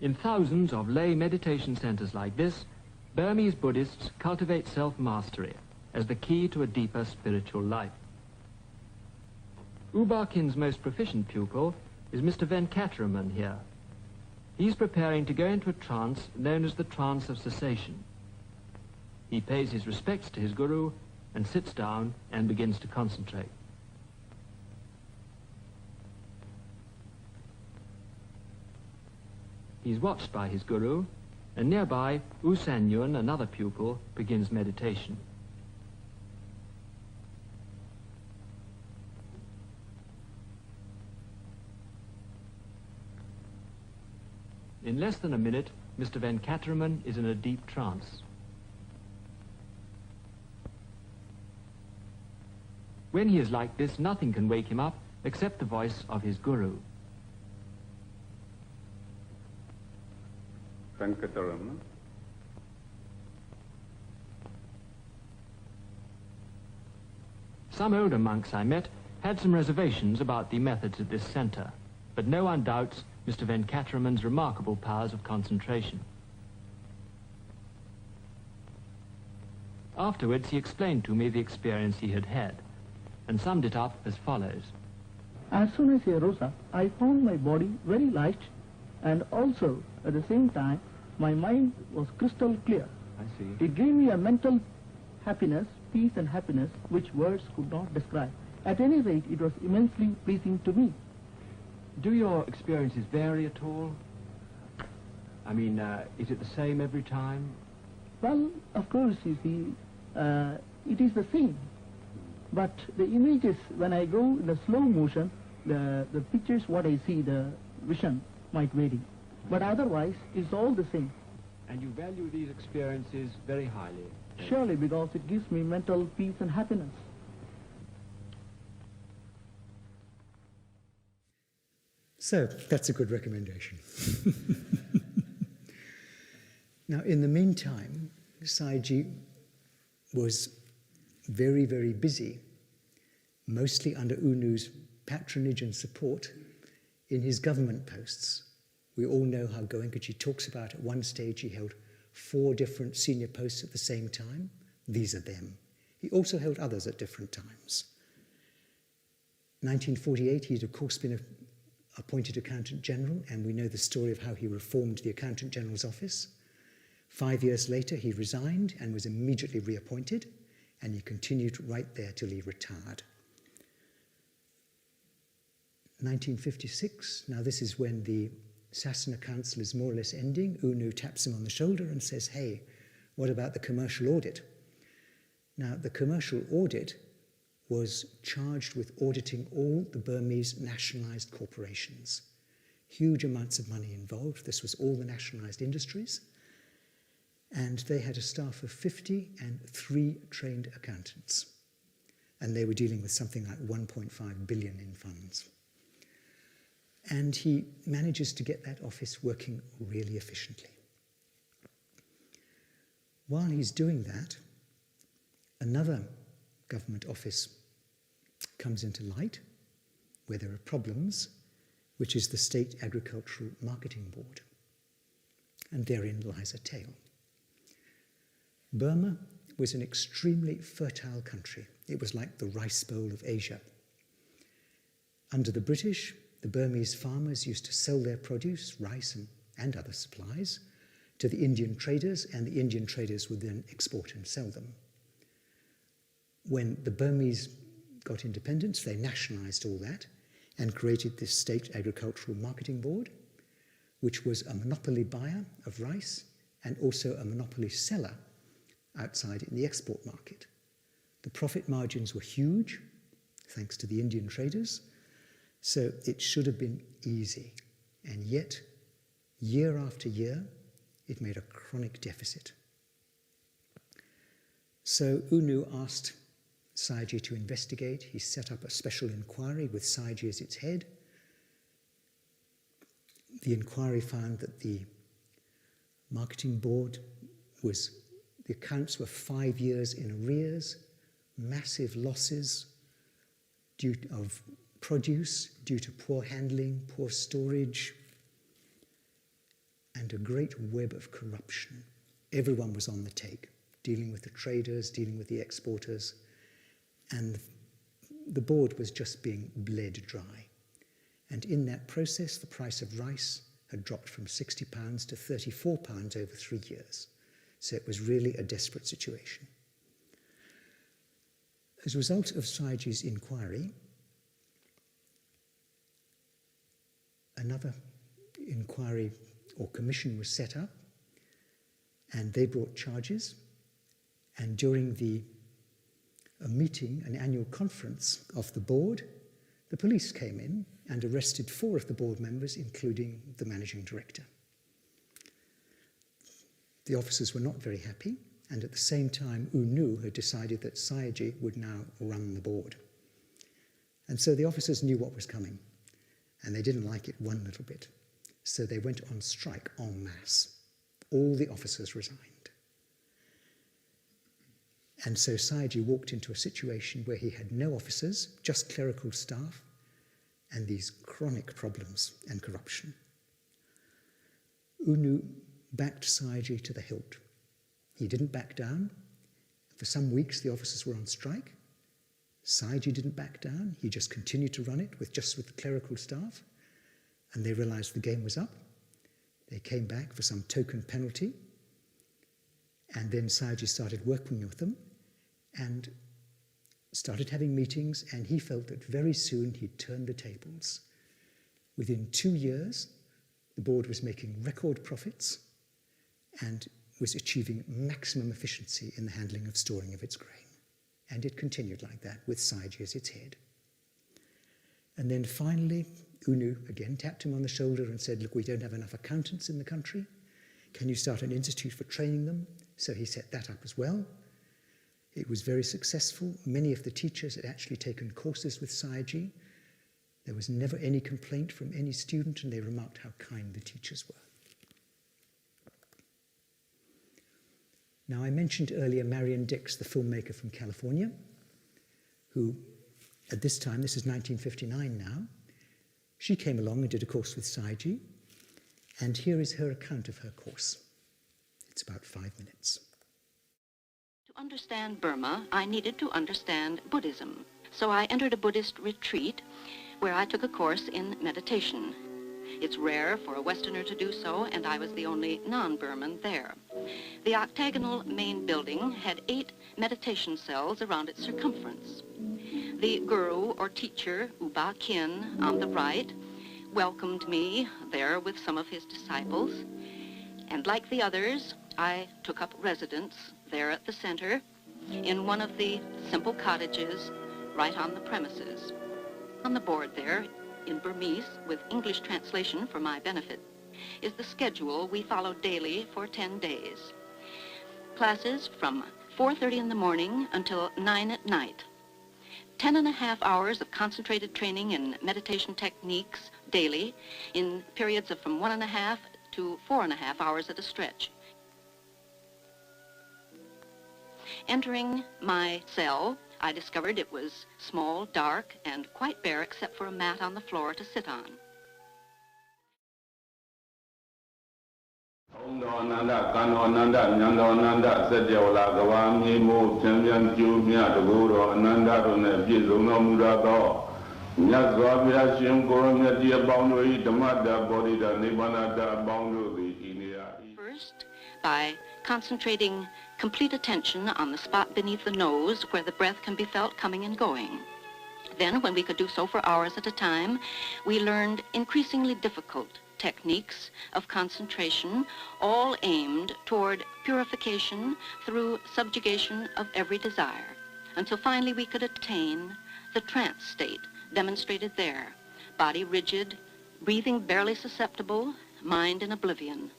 In thousands of lay meditation centers like this, Burmese Buddhists cultivate self-mastery as the key to a deeper spiritual life. U Ba Khin's most proficient pupil is Mr. Venkataraman here. He's preparing to go into a trance known as the trance of cessation. He pays his respects to his guru and sits down and begins to concentrate. He's watched by his guru, and nearby, U San Yun, another pupil, begins meditation. In less than a minute, Mr. Venkataraman is in a deep trance. When he is like this, nothing can wake him up except the voice of his guru. Venkataraman. Some older monks I met had some reservations about the methods of this center, but no one doubts Mr. Venkataraman's remarkable powers of concentration. Afterwards, he explained to me the experience he had had, and summed it up as follows. As soon as I rose up, I found my body very light, and also, at the same time, my mind was crystal clear. I see. It gave me a mental happiness, peace and happiness, which words could not describe. At any rate, it was immensely pleasing to me. Do your experiences vary at all? I mean, is it the same every time? Well, of course, you see, it is the same. But the images, when I go in the slow motion, the pictures, what I see, the vision might vary. But otherwise, it's all the same. And you value these experiences very highly? Surely, because it gives me mental peace and happiness. So that's a good recommendation. Now, in the meantime, Sayagyi was very, very busy, mostly under Unu's patronage and support, in his government posts. We all know how Goenkaji talks about at one stage he held 4 different senior posts at the same time. These are them. He also held others at different times. 1948, he'd of course been appointed Accountant General, and we know the story of how he reformed the Accountant General's office. 5 years later, he resigned and was immediately reappointed, and he continued right there till he retired. 1956, now this is when the Sasana Council is more or less ending. Unu taps him on the shoulder and says, hey, what about the commercial audit? Now, the commercial audit was charged with auditing all the Burmese nationalized corporations. Huge amounts of money involved. This was all the nationalized industries. And they had a staff of 50 and 3 trained accountants. And they were dealing with something like 1.5 billion in funds. And he manages to get that office working really efficiently. While he's doing that, another government office comes into light where there are problems, which is the State Agricultural Marketing Board. And therein lies a tale. Burma was an extremely fertile country. It was like the Rice Bowl of Asia. Under the British, the Burmese farmers used to sell their produce, rice and other supplies, to the Indian traders, and the Indian traders would then export and sell them. When the Burmese got independence, they nationalized all that and created this state agricultural marketing board, which was a monopoly buyer of rice and also a monopoly seller outside in the export market. The profit margins were huge, thanks to the Indian traders, so it should have been easy. And yet, year after year, it made a chronic deficit. So U Nu asked Sayagyi to investigate. He set up a special inquiry with Sayagyi as its head. The inquiry found that the marketing board the accounts were 5 years in arrears, massive losses of produce due to poor handling, poor storage, and a great web of corruption. Everyone was on the take, dealing with the traders, dealing with the exporters, and the board was just being bled dry. And in that process, the price of rice had dropped from £60 to £34 over 3 years. So it was really a desperate situation. As a result of Sayagyi's inquiry, another inquiry or commission was set up, and they brought charges. And during a meeting, an annual conference of the board, the police came in and arrested 4 of the board members, including the managing director. The officers were not very happy, and at the same time, U Nu had decided that Sayagyi would now run the board. And so the officers knew what was coming, and they didn't like it one little bit. So they went on strike en masse. All the officers resigned. And so Sayagyi walked into a situation where he had no officers, just clerical staff, and these chronic problems and corruption. U Nu backed Sayagyi to the hilt. He didn't back down. For some weeks, the officers were on strike. Sayagyi didn't back down. He just continued to run it with the clerical staff. And they realized the game was up. They came back for some token penalty. And then Sayagyi started working with them and started having meetings, and he felt that very soon he'd turn the tables. Within 2 years, the board was making record profits and was achieving maximum efficiency in the handling of storing of its grain. And it continued like that with Sayagyi as its head. And then finally, U Nu again tapped him on the shoulder and said, look, we don't have enough accountants in the country. Can you start an institute for training them? So he set that up as well. It was very successful. Many of the teachers had actually taken courses with Sayagyi. There was never any complaint from any student, and they remarked how kind the teachers were. Now, I mentioned earlier Marion Dix, the filmmaker from California, who at this time, this is 1959 now, she came along and did a course with Sayagyi, and here is her account of her course. It's about 5 minutes. To understand Burma, I needed to understand Buddhism. So I entered a Buddhist retreat where I took a course in meditation. It's rare for a Westerner to do so, and I was the only non-Burman there. The octagonal main building had 8 meditation cells around its circumference. The guru or teacher, Khin, on the right, welcomed me there with some of his disciples. And like the others, I took up residence there at the center in one of the simple cottages right on the premises. On the board there, in Burmese, with English translation for my benefit, is the schedule we followed daily for 10 days. Classes from 4:30 in the morning until 9 at night. 10.5 hours of concentrated training in meditation techniques daily in periods of from 1.5 to 4.5 hours at a stretch. Entering my cell, I discovered it was small, dark, and quite bare except for a mat on the floor to sit on. First, by concentrating complete attention on the spot beneath the nose where the breath can be felt coming and going. Then, when we could do so for hours at a time, we learned increasingly difficult techniques of concentration, all aimed toward purification through subjugation of every desire, until finally we could attain the trance state demonstrated there, body rigid, breathing barely susceptible, mind in oblivion,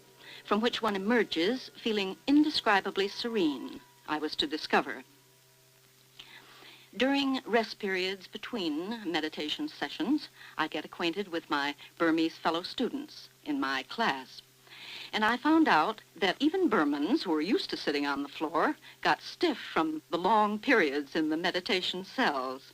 from which one emerges feeling indescribably serene, I was to discover. During rest periods between meditation sessions, I get acquainted with my Burmese fellow students in my class. And I found out that even Burmans who were used to sitting on the floor got stiff from the long periods in the meditation cells.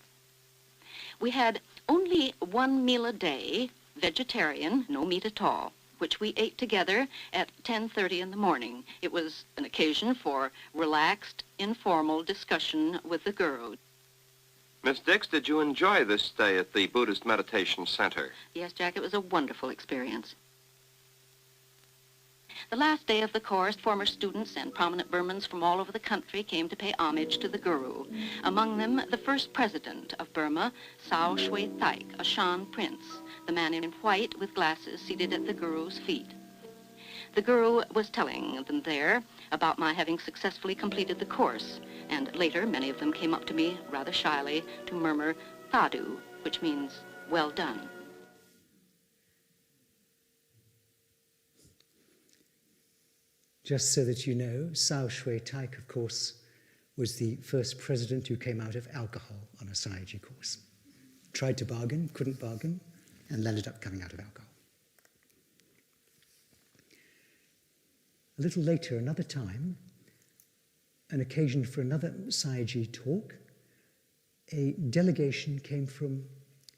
We had only one meal a day, vegetarian, no meat at all, which we ate together at 10:30 in the morning. It was an occasion for relaxed, informal discussion with the guru. Miss Dix, did you enjoy this stay at the Buddhist Meditation Center? Yes, Jack, it was a wonderful experience. The last day of the course, former students and prominent Burmans from all over the country came to pay homage to the guru. Among them, the first president of Burma, Sao Shui Thaik, a Shan prince, the man in white with glasses seated at the guru's feet. The guru was telling them there about my having successfully completed the course, and later many of them came up to me rather shyly to murmur "Thadu," which means "well done." Just so that you know, Sao Shui Taik, of course, was the first president who came out of alcohol on a Sayagyi course. Tried to bargain, couldn't bargain, and ended up coming out of alcohol. A little later, another time, an occasion for another Sayagyi talk, a delegation came from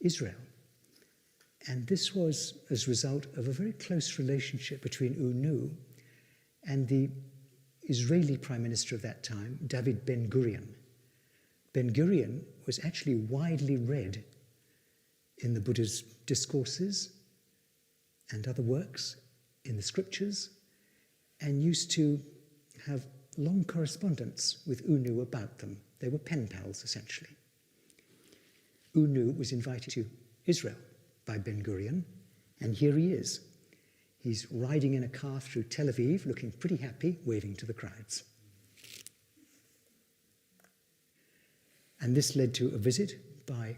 Israel. And this was as a result of a very close relationship between U Nu and the Israeli Prime Minister of that time, David Ben-Gurion. Ben-Gurion was actually widely read in the Buddha's discourses and other works, in the scriptures, and used to have long correspondence with U Nu about them. They were pen pals, essentially. U Nu was invited to Israel by Ben-Gurion, and here he is. He's riding in a car through Tel Aviv, looking pretty happy, waving to the crowds. And this led to a visit by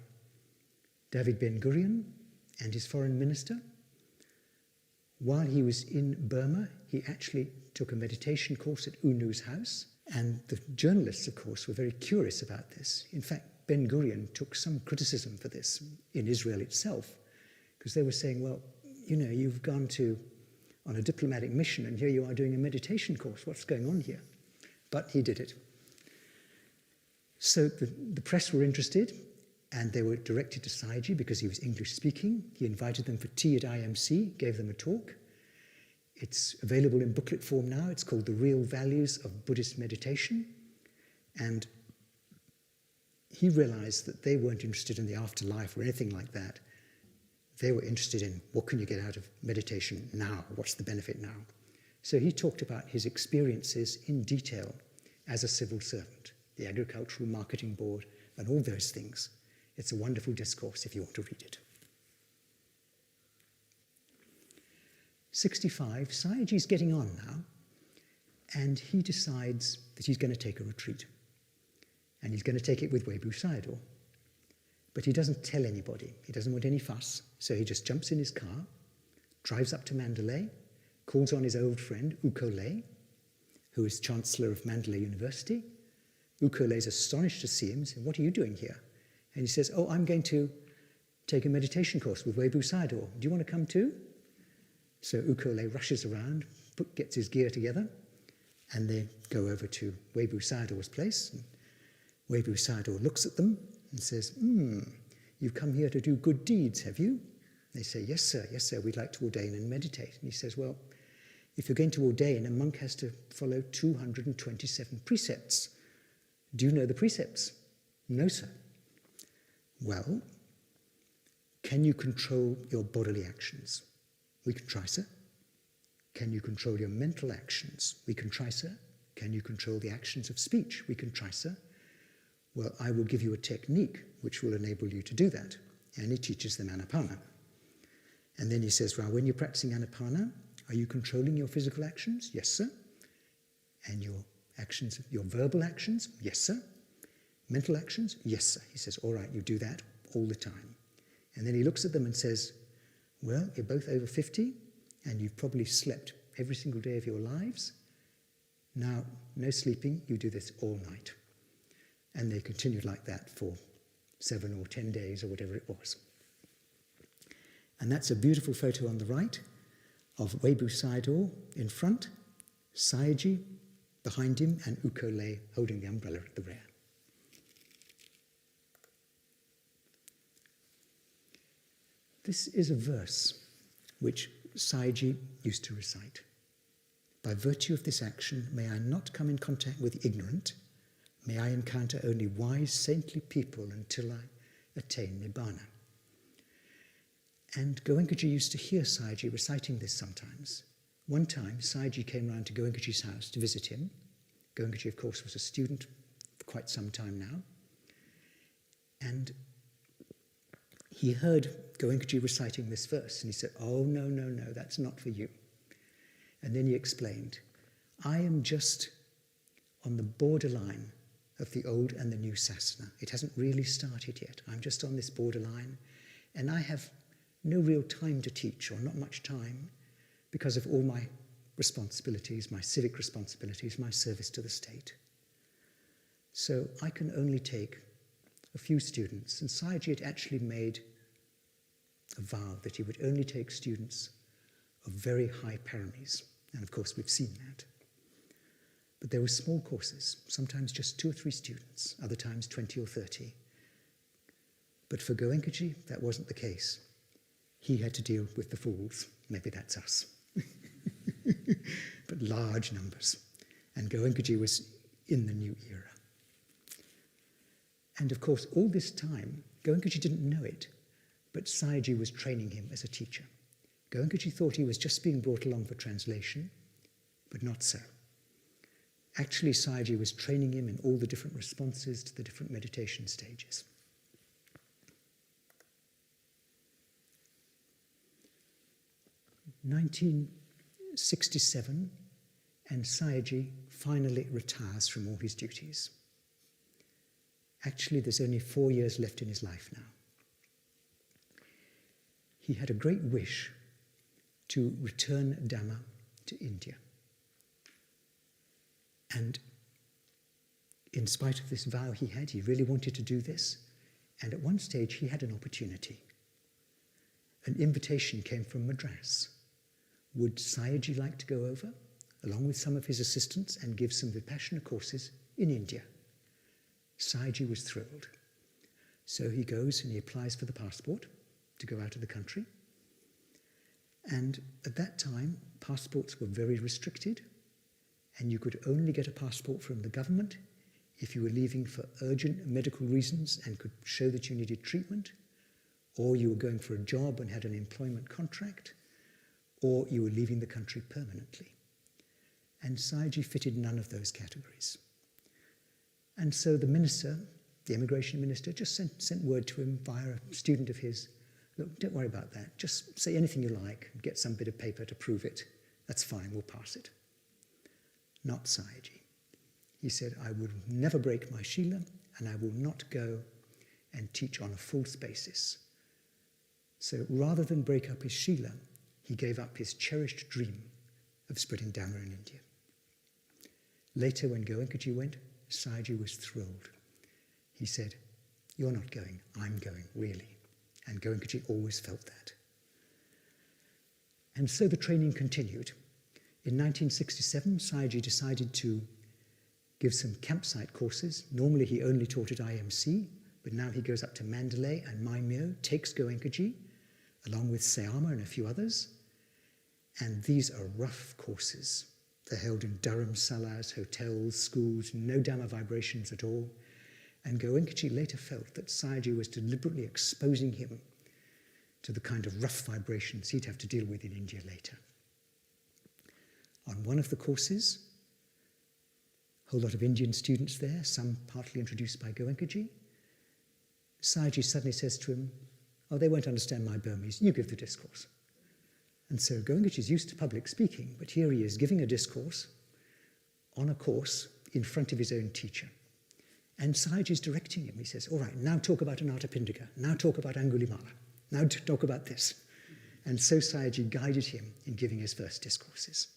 David Ben-Gurion and his foreign minister. While he was in Burma, he actually took a meditation course at U Nu's house, and the journalists, of course, were very curious about this. In fact, Ben-Gurion took some criticism for this in Israel itself, because they were saying, well, you know, you've gone on a diplomatic mission, and here you are doing a meditation course. What's going on here? But he did it. So the press were interested, and they were directed to Sayagyi because he was English-speaking. He invited them for tea at IMC, gave them a talk. It's available in booklet form now. It's called The Real Values of Buddhist Meditation. And he realized that they weren't interested in the afterlife or anything like that. They were interested in what can you get out of meditation now? What's the benefit now? So he talked about his experiences in detail as a civil servant, the Agricultural Marketing Board, and all those things. It's a wonderful discourse if you want to read it. 65, Sayagyi's getting on now, and he decides that he's going to take a retreat. And he's going to take it with Webu Sayadaw. But he doesn't tell anybody. He doesn't want any fuss. So he just jumps in his car, drives up to Mandalay, calls on his old friend, Ukole, who is Chancellor of Mandalay University. Ukole is astonished to see him and says, "What are you doing here?" And he says, "Oh, I'm going to take a meditation course with Webu Sayadaw. Do you want to come too?" So Ukole rushes around, gets his gear together, and they go over to Webu Sayadaw's place. And Webu Sayadaw looks at them and says, "You've come here to do good deeds, have you?" They say, yes, sir, we'd like to ordain and meditate." And he says, "Well, if you're going to ordain, a monk has to follow 227 precepts. Do you know the precepts?" "No, sir." "Well, can you control your bodily actions?" "We can try, sir." Can you control your mental actions? We can try, sir. Can you control the actions of speech? We can try, sir. Well, I will give you a technique which will enable you to do that. And he teaches them Anapana. And then he says, well, when you're practicing Anapana, are you controlling your physical actions? Yes, sir. And your actions, your verbal actions? Yes, sir. Mental actions? Yes, sir. He says, all right, you do that all the time. And then he looks at them and says, well, you're both over 50 and you've probably slept every single day of your lives. Now, no sleeping, you do this all night. And they continued like that for 7 or 10 days or whatever it was. And that's a beautiful photo on the right of Webu Sayadaw in front, Sayagyi behind him, and Ukole holding the umbrella at the rear. This is a verse which Sayagyi used to recite. By virtue of this action, may I not come in contact with the ignorant, may I encounter only wise, saintly people until I attain Nibbana. And Goenkaji used to hear Sayagyi reciting this sometimes. One time, Sayagyi came round to Goenkaji's house to visit him. Goenkaji, of course, was a student for quite some time now. And he heard Goenkaji reciting this verse, and he said, oh, no, no, no, that's not for you. And then he explained, I am just on the borderline of the old and the new sasana. It hasn't really started yet. I'm just on this borderline, and I have no real time to teach, or not much time, because of all my responsibilities, my civic responsibilities, my service to the state. So I can only take a few students, and Sayagyi had actually made a vow that he would only take students of very high paramis, and of course we've seen that. But there were small courses, sometimes just 2 or 3 students, other times 20 or 30. But for Goenkaji, that wasn't the case. He had to deal with the fools, maybe that's us, but large numbers. And Goenkaji was in the new era. And of course, all this time, Goenkaji didn't know it, but Sayagyi was training him as a teacher. Goenkaji thought he was just being brought along for translation, but not so. Actually, Sayagyi was training him in all the different responses to the different meditation stages. In 1967, and Sayagyi finally retires from all his duties. Actually, there's only 4 years left in his life now. He had a great wish to return Dhamma to India. And in spite of this vow he had, he really wanted to do this. And at one stage, he had an opportunity. An invitation came from Madras. Would Sayagyi like to go over, along with some of his assistants, and give some Vipassana courses in India? Sayagyi was thrilled. So he goes and he applies for the passport to go out of the country. And at that time, passports were very restricted, and you could only get a passport from the government if you were leaving for urgent medical reasons and could show that you needed treatment, or you were going for a job and had an employment contract, or you were leaving the country permanently. And Sayagyi fitted none of those categories. And so the minister, the immigration minister, just sent word to him via a student of his, look, don't worry about that. Just say anything you like and get some bit of paper to prove it. That's fine, we'll pass it. Not Sayagyi. He said, I will never break my Shila, and I will not go and teach on a false basis. So rather than break up his Shila, he gave up his cherished dream of spreading Dhamma in India. Later, when Goenkaji went, Sayagyi was thrilled. He said, you're not going, I'm going, really. And Goenkaji always felt that. And so the training continued. In 1967, Sayagyi decided to give some campsite courses. Normally he only taught at IMC, but now he goes up to Mandalay and Mayhew, takes Goenkaji, along with Sayama and a few others. And these are rough courses. They're held in dharamsalas, hotels, schools, no Dhamma vibrations at all. And Goenkaji later felt that Sayagyi was deliberately exposing him to the kind of rough vibrations he'd have to deal with in India later. On one of the courses, a whole lot of Indian students there, some partly introduced by Goenkaji. Sayagyi suddenly says to him, "Oh, they won't understand my Burmese, you give the discourse." And so Goenkaji is used to public speaking, but here he is giving a discourse on a course in front of his own teacher. And Sayagyi is directing him. He says, "All right, now talk about Anathapindika, now talk about Angulimala, now talk about this." And so Sayagyi guided him in giving his first discourses.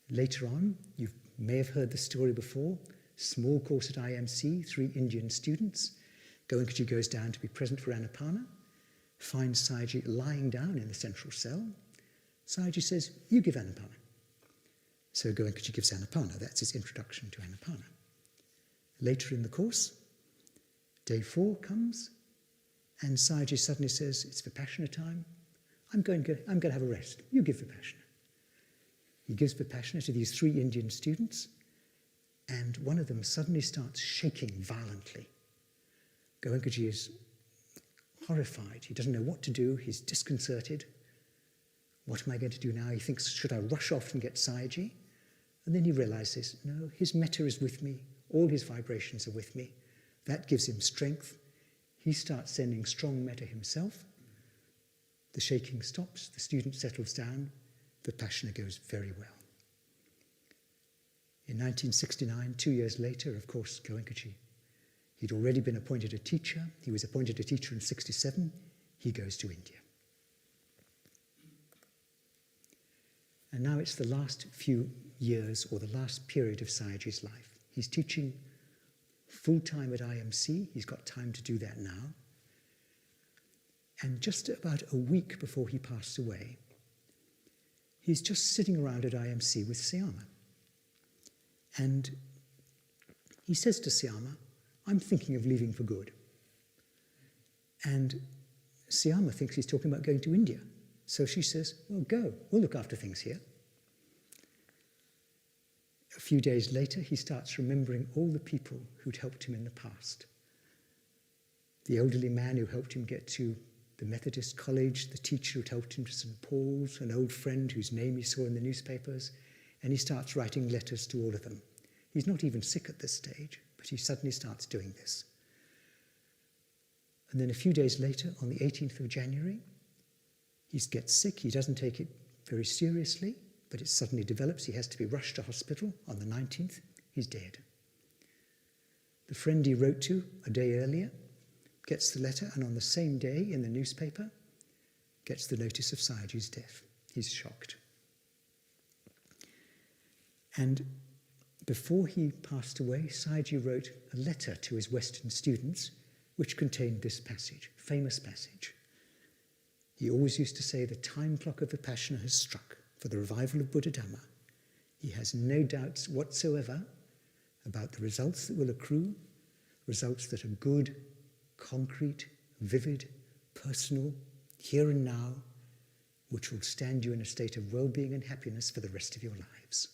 Later on, you may have heard the story before, small course at IMC, 3 Indian students. Goenkaji goes down to be present for Anapana, finds Sayagyi lying down in the central cell. Sayagyi says, "You give Anapana." So Goenkaji gives Anapana. That's his introduction to Anapana. Later in the course, day 4 comes, and Sayagyi suddenly says, "It's Vipassana time. I'm going to have a rest. You give Vipassana." He gives Vipassana to these 3 Indian students, and one of them suddenly starts shaking violently. Goenkaji is horrified. He doesn't know what to do. He's disconcerted. What am I going to do now? He thinks, should I rush off and get Sayagyi? And then he realizes, no, his metta is with me. All his vibrations are with me. That gives him strength. He starts sending strong metta himself. The shaking stops. The student settles down. Vipassana goes very well. In 1969, 2 years later, of course, Goenkaji, he'd already been appointed a teacher. He was appointed a teacher in 1967. He goes to India. And now it's the last few years, or the last period of Sayagyi's life. He's teaching full-time at IMC. He's got time to do that now. And just about a week before he passed away, he's just sitting around at IMC with Sayama. And he says to Sayama, "I'm thinking of leaving for good." And Sayama thinks he's talking about going to India. So she says, "Well, go. We'll look after things here." A few days later, he starts remembering all the people who'd helped him in the past. The elderly man who helped him get to the Methodist college, the teacher who'd helped him to St. Paul's, an old friend whose name he saw in the newspapers, and he starts writing letters to all of them. He's not even sick at this stage, but he suddenly starts doing this. And then a few days later, on the 18th of January, he gets sick. He doesn't take it very seriously, but it suddenly develops. He has to be rushed to hospital. On the 19th, he's dead. The friend he wrote to a day earlier gets the letter, and on the same day in the newspaper, gets the notice of Sayagyi's death. He's shocked. And before he passed away, Sayagyi wrote a letter to his Western students which contained this passage, famous passage. He always used to say, "The time clock of Vipassana has struck for the revival of Buddha Dhamma. He has no doubts whatsoever about the results that will accrue, results that are good, concrete, vivid, personal, here and now, which will stand you in a state of well-being and happiness for the rest of your lives."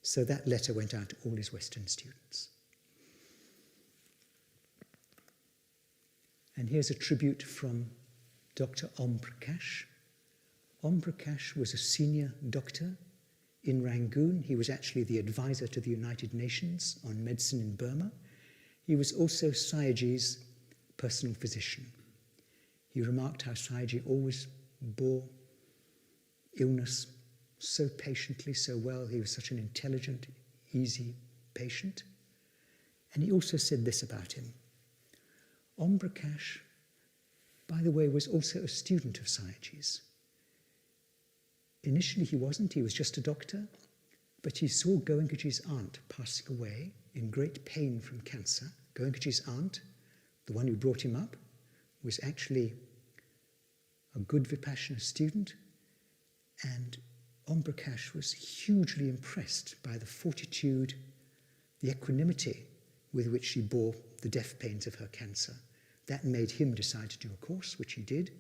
So that letter went out to all his Western students. And here's a tribute from Dr. Om Prakash. Om Prakash was a senior doctor in Rangoon. He was actually the advisor to the United Nations on medicine in Burma. He was also Sayagyi's personal physician. He remarked how Sayagyi always bore illness so patiently, so well. He was such an intelligent, easy patient. And he also said this about him. Om Prakash, by the way, was also a student of Sayagyi's. Initially he wasn't, he was just a doctor, but he saw Goenkaji's aunt passing away in great pain from cancer. Goenkaji's aunt, the one who brought him up, was actually a good Vipassana student, and Om Prakash was hugely impressed by the fortitude, the equanimity with which she bore the death pains of her cancer. That made him decide to do a course, which he did.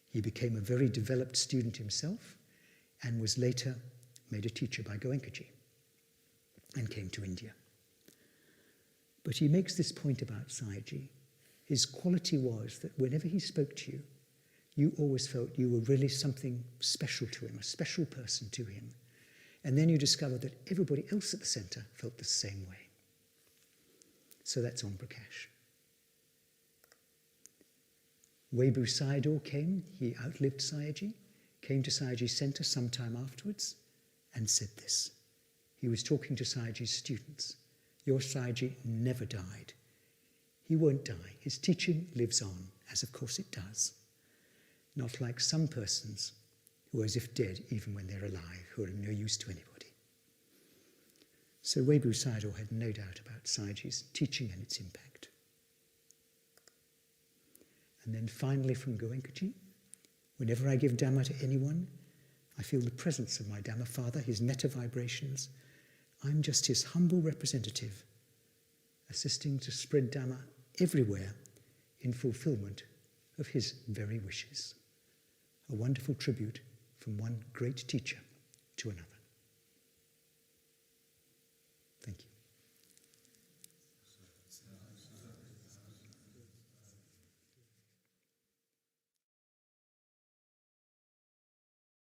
He became a very developed student himself and was later made a teacher by Goenkaji and came to India. But he makes this point about Sayagyi. His quality was that whenever he spoke to you, you always felt you were really something special to him, a special person to him. And then you discover that everybody else at the centre felt the same way. So that's Om Prakash. Webu Sayadaw came, he outlived Sayagyi, came to Sayagyi's centre some time afterwards and said this. He was talking to Sayagyi's students. Your Sayagyi never died. He won't die. His teaching lives on, as of course it does. Not like some persons who are as if dead even when they're alive, who are of no use to anybody. So Webu Sayadaw had no doubt about Sayagyi's teaching and its impact. And then finally from Goenkaji, whenever I give Dhamma to anyone, I feel the presence of my Dhamma Father, his metta vibrations. I'm just his humble representative, assisting to spread Dhamma everywhere in fulfillment of his very wishes. A wonderful tribute from one great teacher to another.